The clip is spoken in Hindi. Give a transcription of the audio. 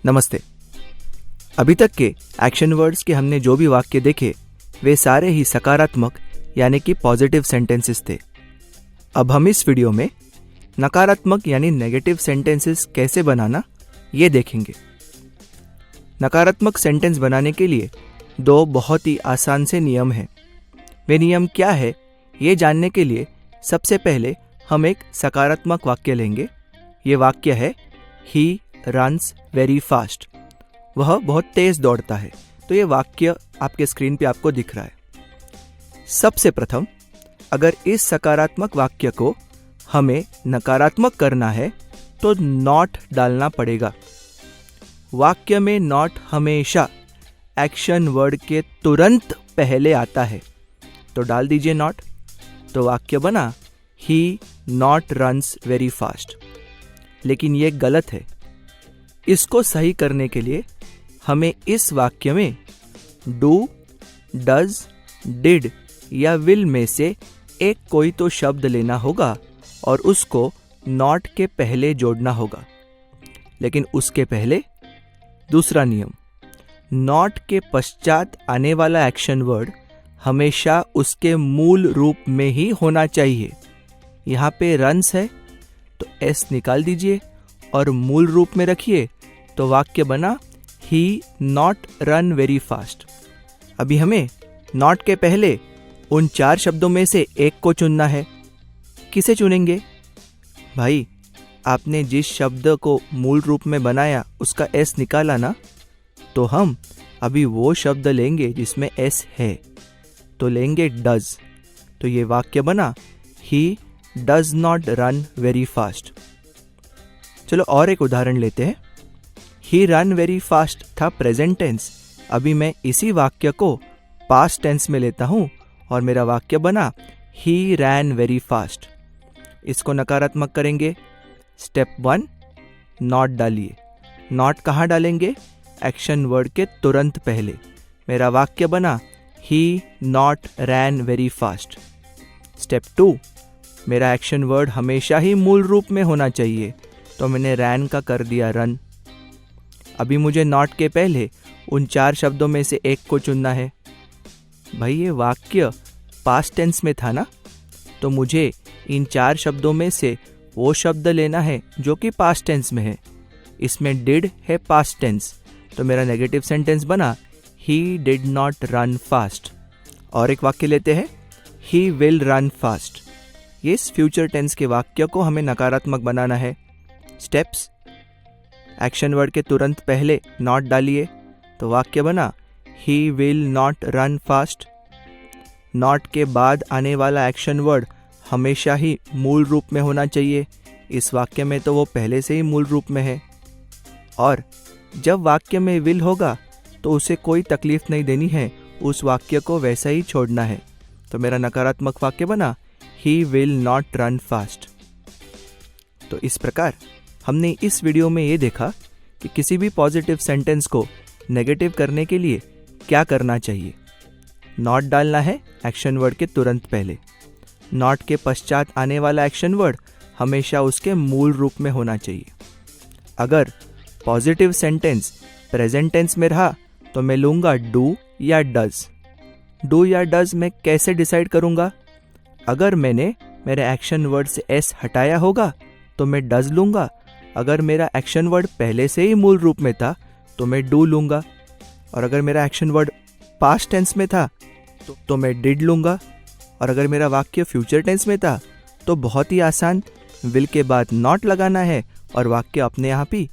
नमस्ते। अभी तक के एक्शन वर्ड्स के हमने जो भी वाक्य देखे वे सारे ही सकारात्मक यानी कि पॉजिटिव सेंटेंसेस थे। अब हम इस वीडियो में नकारात्मक यानी नेगेटिव सेंटेंसेस कैसे बनाना ये देखेंगे। नकारात्मक सेंटेंस बनाने के लिए दो बहुत ही आसान से नियम हैं। वे नियम क्या है ये जानने के लिए सबसे पहले हम एक सकारात्मक वाक्य लेंगे। ये वाक्य है ही रन्स वेरी फास्ट। वह बहुत तेज दौड़ता है। तो ये वाक्य आपके स्क्रीन पे आपको दिख रहा है। सबसे प्रथम अगर इस सकारात्मक वाक्य को हमें नकारात्मक करना है तो नॉट डालना पड़ेगा। वाक्य में नॉट हमेशा एक्शन वर्ड के तुरंत पहले आता है, तो डाल दीजिए नॉट। तो वाक्य बना ही नॉट रन्स वेरी फास्ट। लेकिन ये गलत है। इसको सही करने के लिए हमें इस वाक्य में डू, डज, डिड या विल में से एक कोई तो शब्द लेना होगा और उसको नॉट के पहले जोड़ना होगा। लेकिन उसके पहले दूसरा नियम, नॉट के पश्चात आने वाला एक्शन वर्ड हमेशा उसके मूल रूप में ही होना चाहिए। यहाँ पे रन्स है तो एस निकाल दीजिए और मूल रूप में रखिए, तो वाक्य बना ही नॉट रन वेरी फास्ट। अभी हमें नॉट के पहले उन चार शब्दों में से एक को चुनना है। किसे चुनेंगे? भाई, आपने जिस शब्द को मूल रूप में बनाया उसका एस निकाला ना, तो हम अभी वो शब्द लेंगे जिसमें एस है, तो लेंगे डज। तो ये वाक्य बना he does not run very fast. चलो और एक उदाहरण लेते हैं। ही रन वेरी फास्ट था प्रेजेंट टेंस। अभी मैं इसी वाक्य को पास्ट टेंस में लेता हूं और मेरा वाक्य बना ही रैन वेरी फास्ट। इसको नकारात्मक करेंगे। स्टेप 1, नॉट डालिए। नॉट कहाँ डालेंगे? एक्शन वर्ड के तुरंत पहले। मेरा वाक्य बना ही not ran very fast. Step 2, मेरा एक्शन वर्ड हमेशा ही मूल रूप में होना चाहिए, तो मैंने रैन का कर दिया रन। अभी मुझे नॉट के पहले उन चार शब्दों में से एक को चुनना है। भाई, ये वाक्य पास्ट टेंस में था ना, तो मुझे इन चार शब्दों में से वो शब्द लेना है जो कि पास्ट टेंस में है। इसमें डिड है पास्ट टेंस, तो मेरा नेगेटिव सेंटेंस बना he did not run fast. और एक वाक्य लेते हैं, ही विल रन फास्ट। ये इस फ्यूचर टेंस के वाक्य को हमें नकारात्मक बनाना है। स्टेप्स, एक्शन वर्ड के तुरंत पहले नॉट डालिए, तो वाक्य बना he will not run fast. Not के बाद आने वाला एक्शन वर्ड हमेशा ही मूल रूप में होना चाहिए। इस वाक्य में तो वो पहले से ही मूल रूप में है। और जब वाक्य में विल होगा तो उसे कोई तकलीफ नहीं देनी है, उस वाक्य को वैसा ही छोड़ना है। तो मेरा नकारात्मक वाक्य बना he will not run fast. तो इस प्रकार हमने इस वीडियो में ये देखा कि किसी भी पॉजिटिव सेंटेंस को नेगेटिव करने के लिए क्या करना चाहिए। नॉट डालना है एक्शन वर्ड के तुरंत पहले। नॉट के पश्चात आने वाला एक्शन वर्ड हमेशा उसके मूल रूप में होना चाहिए। अगर पॉजिटिव सेंटेंस प्रेजेंट टेंस में रहा तो मैं लूँगा डू या डज। डू या डज मैं कैसे डिसाइड करूँगा? अगर मैंने मेरे एक्शन वर्ड से एस हटाया होगा तो मैं डज लूँगा। अगर मेरा एक्शन वर्ड पहले से ही मूल रूप में था तो मैं डू लूँगा। और अगर मेरा एक्शन वर्ड पास्ट टेंस में था तो मैं डिड लूँगा। और अगर मेरा वाक्य फ्यूचर टेंस में था तो बहुत ही आसान, विल के बाद नॉट लगाना है और वाक्य अपने आप ही